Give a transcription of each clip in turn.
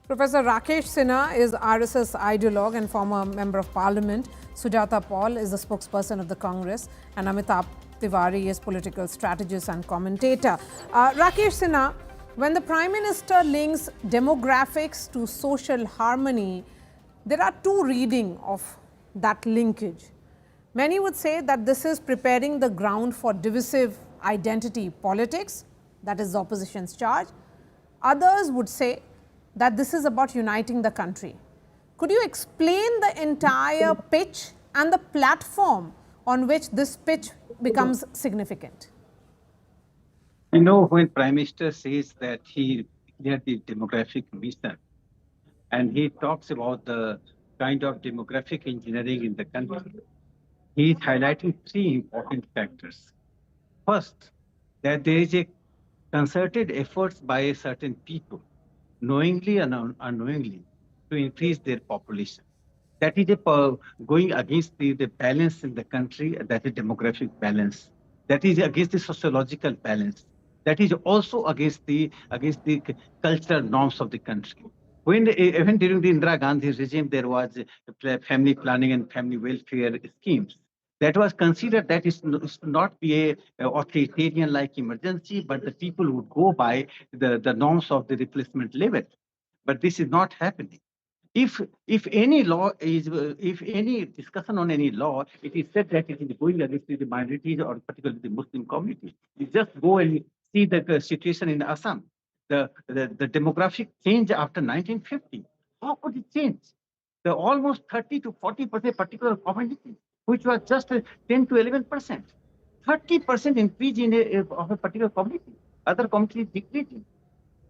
Professor Rakesh Sinha is RSS ideologue and former Member of Parliament. Sudhata Paul is the spokesperson of the Congress. And Amitabh Tiwari is political strategist and commentator. Rakesh Sinha, when the Prime Minister links demographics to social harmony, there are two readings of that linkage. Many would say that this is preparing the ground for divisive identity politics, that is the opposition's charge. Others would say that this is about uniting the country. Could you explain the entire pitch and the platform on which this pitch becomes significant? You know, when Prime Minister says that he declared the demographic mission, and he talks about the kind of demographic engineering in the country, he is highlighting three important factors. First, that there is a concerted efforts by a certain people, knowingly and unknowingly, to increase their population. That is going against the balance in the country, that is demographic balance. That is against the sociological balance. That is also against the cultural norms of the country. Even during the Indira Gandhi regime, there was family planning and family welfare schemes. That was considered that it should not be a authoritarian-like emergency, but the people would go by the norms of the replacement level. But this is not happening. If any law is, if any discussion on any law, it is said that it is going against the minorities or particularly the Muslim community. You just go and see the situation in Assam, the demographic change after 1950. How could it change? The almost 30 to 40% particular community, which was just 10 to 11%. 30% increase of a particular community. Other communities decreasing.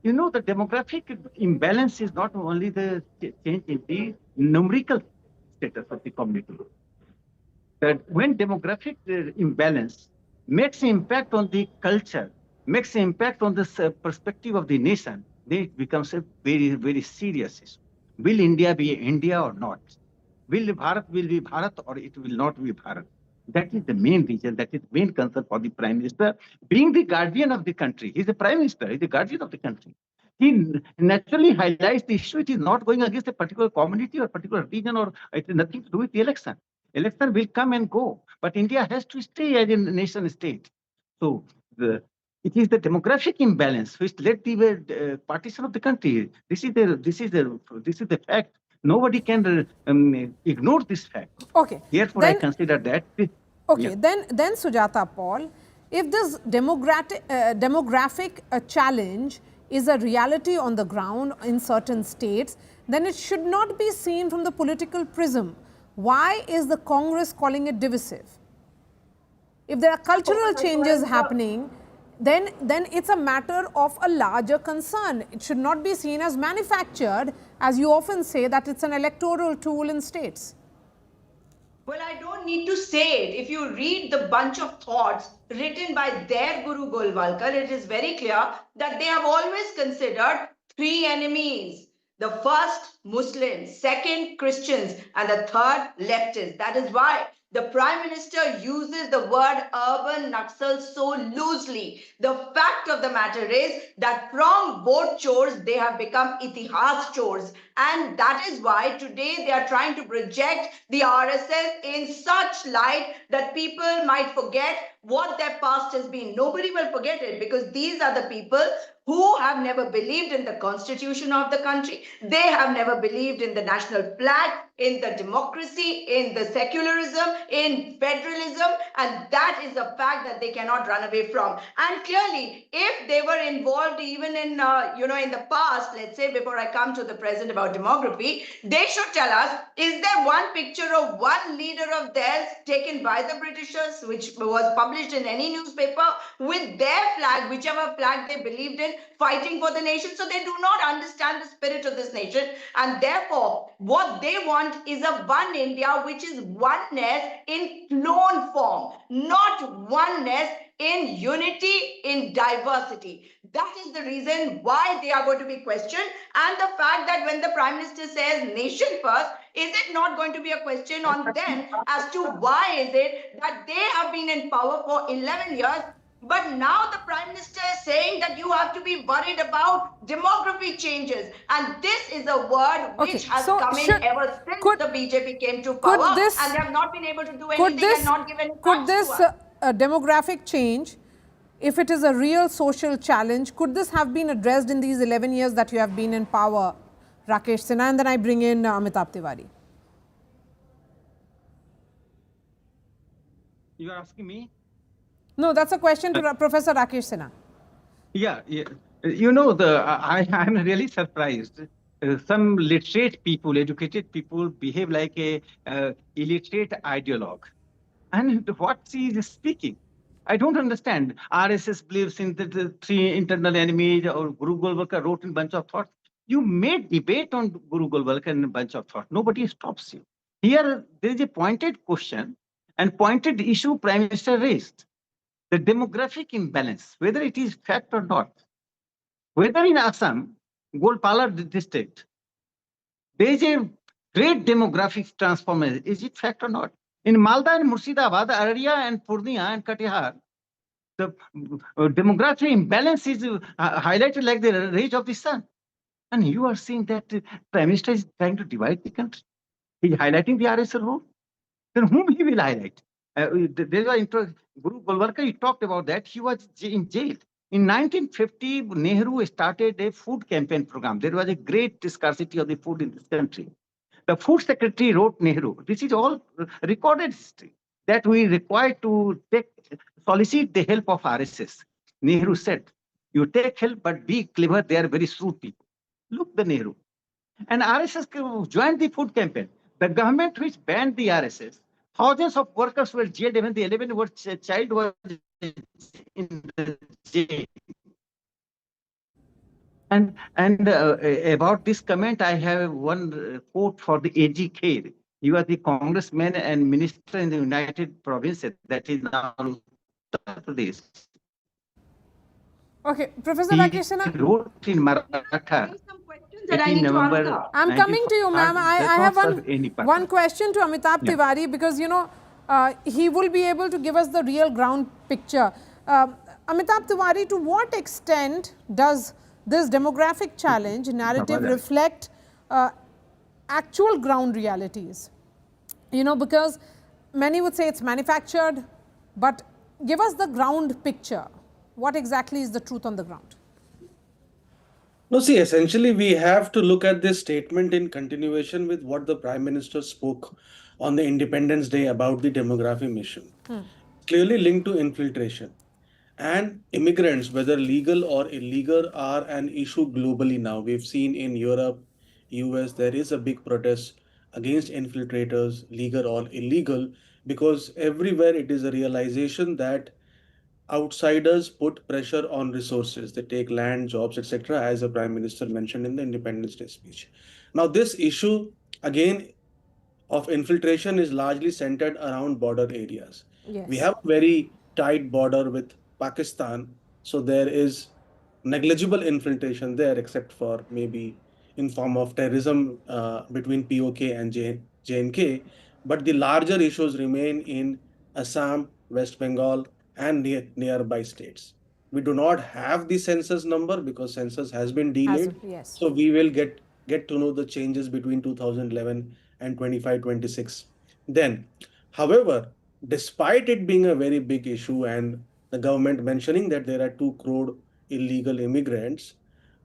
You know, the demographic imbalance is not only the change in the numerical status of the community. That when demographic imbalance makes an impact on the culture, makes an impact on the perspective of the nation, then it becomes a very, very serious issue. Will India be India or not? Will Bharat be Bharat or it will not be Bharat? That is the main reason, that is the main concern for the Prime Minister, being the guardian of the country. He's the Prime Minister, he's the guardian of the country. He naturally highlights the issue. It is not going against a particular community or particular region, or it has nothing to do with the election. Election will come and go, but India has to stay as a nation state. So it is the demographic imbalance which led the partition of the country. This is the fact. Nobody can ignore this fact. Okay. Therefore, I consider that. Okay. Yeah. Then Sudhata Paul, if this demographic challenge is a reality on the ground in certain states, then it should not be seen from the political prism. Why is the Congress calling it divisive? If there are cultural changes happening, then it's a matter of a larger concern. It should not be seen as manufactured, as you often say that it's an electoral tool in states. Well, I don't need to say it. If you read the bunch of thoughts written by their Guru Golwalkar, it is very clear that they have always considered three enemies. The first, Muslims, second, Christians, and the third, leftists. That is why the Prime Minister uses the word urban Naxal so loosely. The fact of the matter is that from vote chores, they have become itihas chores. And that is why today they are trying to project the RSS in such light that people might forget what their past has been. Nobody will forget it, because these are the people who have never believed in the constitution of the country. They have never believed in the national flag, in the democracy, in the secularism, in federalism, and that is a fact that they cannot run away from. And clearly, if they were involved even in, in the past, let's say before I come to the present about demography, they should tell us, is there one picture of one leader of theirs taken by the Britishers, which was published in any newspaper, with their flag, whichever flag they believed in, fighting for the nation? So they do not understand the spirit of this nation, and therefore what they want is a one India, which is oneness in clone form, not oneness in unity, in diversity. That is the reason why they are going to be questioned. And the fact that when the Prime Minister says nation first, is it not going to be a question on them as to why is it that they have been in power for 11 years But now the Prime Minister is saying that you have to be worried about demography changes. And this is a word which has come in ever since the BJP came to power. And they have not been able to do anything and not give any facts to us. Demographic change, if it is a real social challenge, could this have been addressed in these 11 years that you have been in power, Rakesh Sinha? And then I bring in Amitabh Tiwari. You are asking me? No, that's a question to Professor Rakesh Sinha. Yeah. You know, I'm really surprised. Some literate people, educated people behave like a illiterate ideologue. And what she is speaking, I don't understand. RSS believes in the three internal enemies, or Guru Golwalkar wrote in bunch of thoughts. You made debate on Guru Golwalkar in a bunch of thoughts. Nobody stops you. Here, there is a pointed question and pointed issue Prime Minister raised. The demographic imbalance, whether it is fact or not. Whether in Assam, Golpala district, there is a great demographic transformation. Is it fact or not? In Malda and Murshidabad, Araria and Purnia and Katihar, the demographic imbalance is highlighted like the rays of the sun. And you are seeing that Prime Minister is trying to divide the country. He is highlighting the RSL role. Then whom he will highlight? There was Guru Golwalkar, he talked about that. He was in jail. In 1950, Nehru started a food campaign program. There was a great scarcity of the food in this country. The food secretary wrote Nehru. This is all recorded history that we require to solicit the help of RSS. Nehru said, you take help, but be clever. They are very shrewd people. Look, the Nehru. And RSS joined the food campaign. The government which banned the RSS, thousands of workers were jailed. Even the 11-year-old child was in the jail. And about this comment, I have one quote for the A.G. Kher. He was the congressman and minister in the United Provinces, that is now Uttar Pradesh. Okay, Professor Rakesh Sinha. He wrote in Maratha. I'm coming to you, ma'am. I have one question to Amitabh Tiwari, because, you know, he will be able to give us the real ground picture. Amitabh Tiwari, to what extent does this demographic challenge narrative reflect actual ground realities? You know, because many would say it's manufactured, but give us the ground picture. What exactly is the truth on the ground? No, see, essentially, we have to look at this statement in continuation with what the Prime Minister spoke on the Independence Day about the demography mission. Clearly linked to infiltration. And immigrants, whether legal or illegal, are an issue globally now. We've seen in Europe, US, there is a big protest against infiltrators, legal or illegal, because everywhere it is a realization that outsiders put pressure on resources. They take land, jobs, etc., as the Prime Minister mentioned in the Independence Day speech. Now, this issue, again, of infiltration is largely centered around border areas. Yes. We have a very tight border with Pakistan, so there is negligible infiltration there, except for maybe in form of terrorism between POK and JNK. But the larger issues remain in Assam, West Bengal, and nearby states. We do not have the census number because census has been delayed. Yes. So we will get to know the changes between 2011 and 25-26. Then, however, despite it being a very big issue and the government mentioning that there are 2 crore illegal immigrants,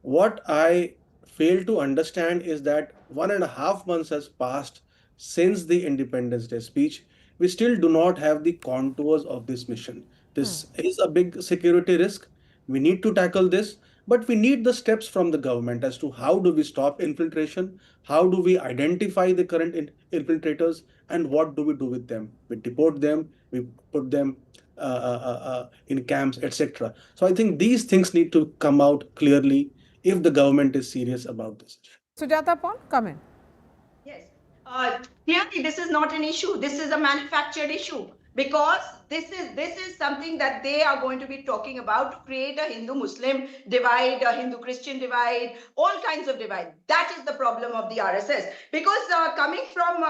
what I fail to understand is that 1.5 months has passed since the Independence Day speech. We still do not have the contours of this mission. This is a big security risk. We need to tackle this, but we need the steps from the government as to how do we stop infiltration, how do we identify the current infiltrators, and what do we do with them. We deport them, we put them in camps, etc. So I think these things need to come out clearly if the government is serious about this. Sudhata Paul, come in. Yes. Clearly, this is not an issue. This is a manufactured issue. because this is something that they are going to be talking about to create a Hindu-Muslim divide, a Hindu-Christian divide, all kinds of divide. That is the problem of the RSS. Because coming from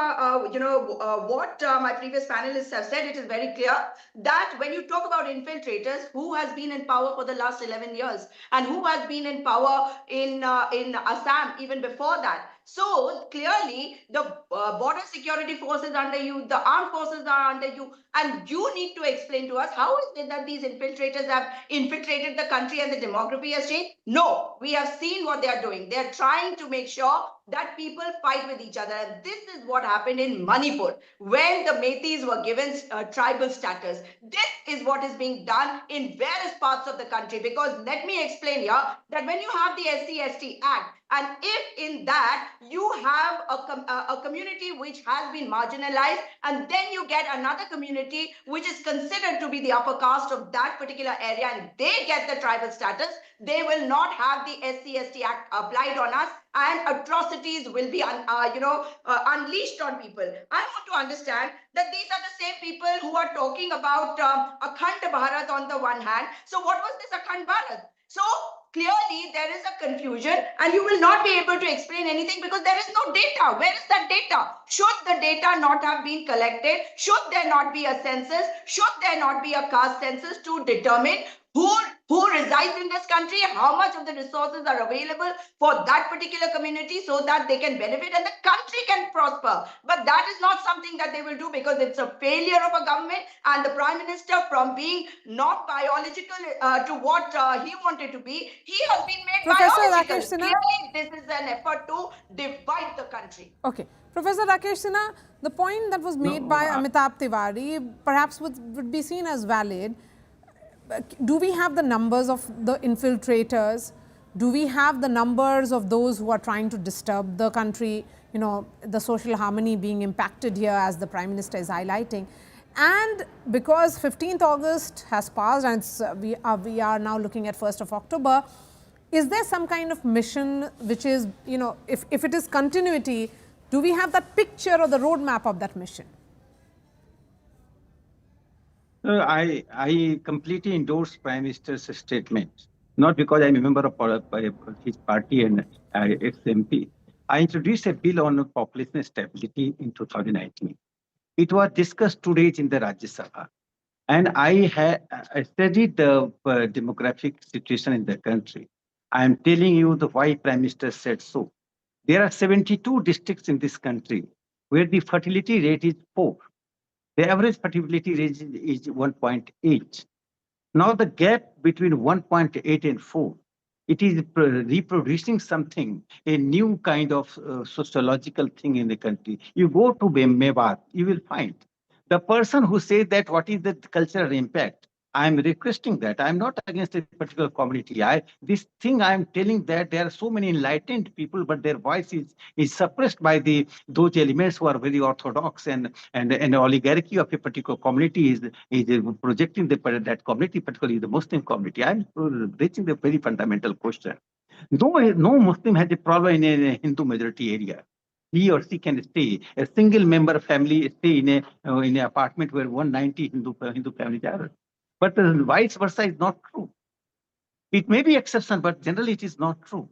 what my previous panelists have said, it is very clear that when you talk about infiltrators, who has been in power for the last 11 years and who has been in power in Assam even before that. So clearly, the border security forces under you, the armed forces are under you, and you need to explain to us how is it that these infiltrators have infiltrated the country and the demography has changed? No, we have seen what they are doing. They are trying to make sure that people fight with each other. And this is what happened in Manipur when the Meiteis were given tribal status. This is what is being done in various parts of the country. Because let me explain here that when you have the SC/ST Act, and if in that you have a community which has been marginalized, and then you get another community which is considered to be the upper caste of that particular area, and they get the tribal status, they will not have the SC/ST Act applied on us, and atrocities will be unleashed on people. I want to understand that these are the same people who are talking about Akhand Bharat on the one hand. So what was this Akhand Bharat? So clearly there is a confusion, and you will not be able to explain anything because there is no data. Where is that data? Should the data not have been collected? Should there not be a census? Should there not be a caste census to determine who resides in this country, how much of the resources are available for that particular community so that they can benefit and the country can prosper? But that is not something that they will do because it's a failure of a government, and the Prime Minister, from being not biological to what he wanted to be, he has been made Professor biological. Rakesh Sinha. Clearly, this is an effort to divide the country. Okay. Professor Rakesh Sinha, the point that was made by Amitabh Tiwari perhaps would be seen as valid. Do we have the numbers of the infiltrators? Do we have the numbers of those who are trying to disturb the country, you know, the social harmony being impacted here as the Prime Minister is highlighting? And because 15th August has passed and we are now looking at 1st of October, is there some kind of mission which is, you know, if it is continuity, do we have that picture or the roadmap of that mission? I completely endorse Prime Minister's statement, not because I'm a member of his party and ex-MP. I introduced a bill on population stability in 2019. It was discussed 2 days in the Rajya Sabha. And I studied the demographic situation in the country. I am telling you why Prime Minister said so. There are 72 districts in this country where the fertility rate is 4. The average fertility rate is 1.8. Now the gap between 1.8 and 4, it is reproducing something, a new kind of sociological thing in the country. You go to Mewat, you will find the person who says that what is the cultural impact. I am requesting that. I am not against a particular community. This thing I am telling that there are so many enlightened people, but their voice is suppressed by those elements who are very orthodox, and an oligarchy of a particular community is projecting that community, particularly the Muslim community. I am raising the very fundamental question. No Muslim has a problem in a Hindu majority area. He or she can stay. A single member family stay in an apartment where 190 Hindu families are. But vice versa is not true. It may be exception, but generally it is not true.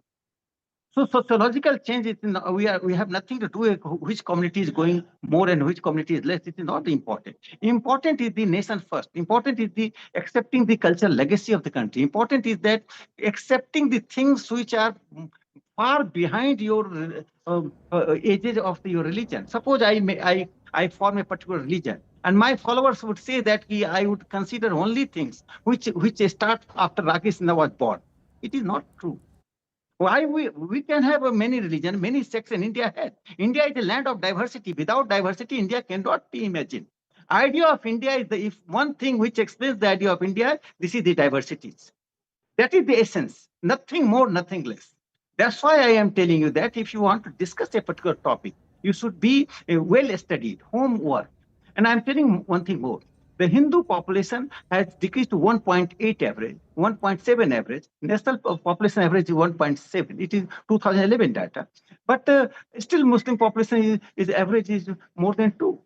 So sociological change is we have nothing to do with which community is going more and which community is less. It is not important. Important is the nation first. Important is the accepting the cultural legacy of the country. Important is that accepting the things which are far behind your ages of your religion. Suppose I form a particular religion, and my followers would say that I would consider only things which start after Rakesh Sinha was born. It is not true. Why we can have many religions, many sects, and India has. India is a land of diversity. Without diversity, India cannot be imagined. Idea of India is if one thing which explains the idea of India, this is the diversities. That is the essence. Nothing more, nothing less. That's why I am telling you that if you want to discuss a particular topic, you should be well-studied, homework. And I'm telling one thing more. The Hindu population has decreased to 1.8 average, 1.7 average. National population average is 1.7. It is 2011 data. But still Muslim population is average is more than 2.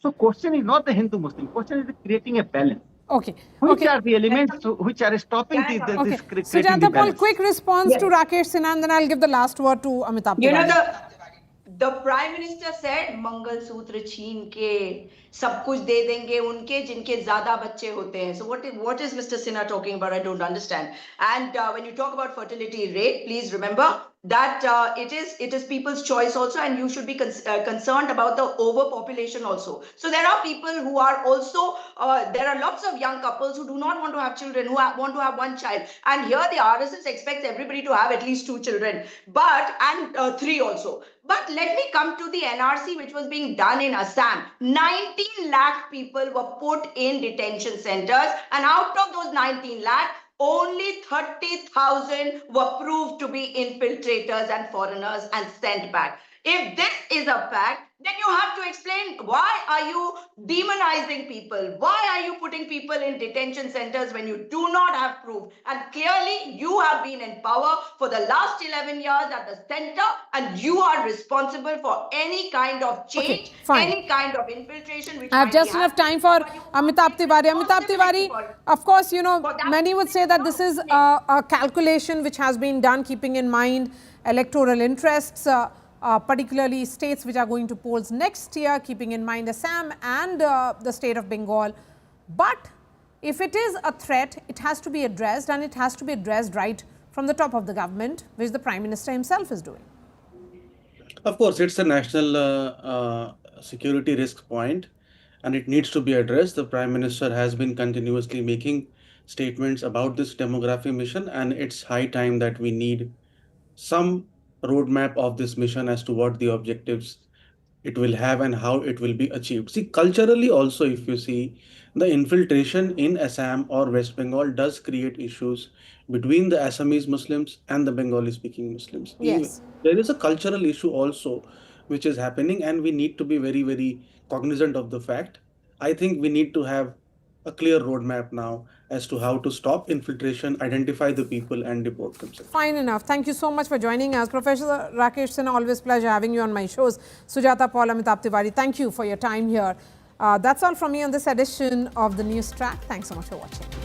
So question is not the Hindu-Muslim, question is creating a balance. Okay. Which Okay. are the elements which are stopping Can I- Okay. this creating the Sujata Paul, balance? quick response to Yes. Rakesh Sinha, and then I'll give the last word to Amitabh You know, Tiwari. the prime minister said मंगल सूत्र छीन के सब कुछ दे देंगे उनके जिनके ज्यादा बच्चे होते हैं. So what is Mr. Sinha talking about? I don't understand. And when you talk about fertility rate, please remember that it is people's choice also, and you should be concerned about the overpopulation also. So there are people who are also there are lots of young couples who do not want to have children, who want to have one child, and here the RSS expects everybody to have at least 2 children, and 3 also. But let me come to the NRC which was being done in Assam. 19 lakh people were put in detention centers, and out of those 19 lakh, only 30,000 were proved to be infiltrators and foreigners and sent back. If this is a fact, then you have to explain why are you demonizing people? Why are you putting people in detention centers when you do not have proof? And clearly, you have been in power for the last 11 years at the center, and you are responsible for any kind of change, fine. any kind of infiltration. Which I have might be just enough time for happening, but you Amitabh can't take Tiwari. Amitabh responsibility Tiwari, for it. of course, you know, For that, many would say that this is a calculation which has been done keeping in mind electoral interests, particularly states which are going to polls next year, keeping in mind Assam and the state of Bengal. But if it is a threat, it has to be addressed, and it has to be addressed right from the top of the government, which the Prime Minister himself is doing. Of course, it's a national security risk point, and it needs to be addressed. The Prime Minister has been continuously making statements about this demography mission, and it's high time that we need some roadmap of this mission as to what the objectives it will have and how it will be achieved. See, culturally also, if you see, the infiltration in Assam or West Bengal does create issues between the Assamese Muslims and the Bengali speaking Muslims. Even, Yes. there is a cultural issue also which is happening, and we need to be very, very cognizant of the fact. I think we need to have a clear roadmap now as to how to stop infiltration, identify the people, and deport them. Fine enough. Thank you so much for joining us. Professor Rakesh Sinha, always pleasure having you on my shows. Sudhata Paul, Amitabh Tiwari, thank you for your time here. That's all from me on this edition of the News Track. Thanks so much for watching.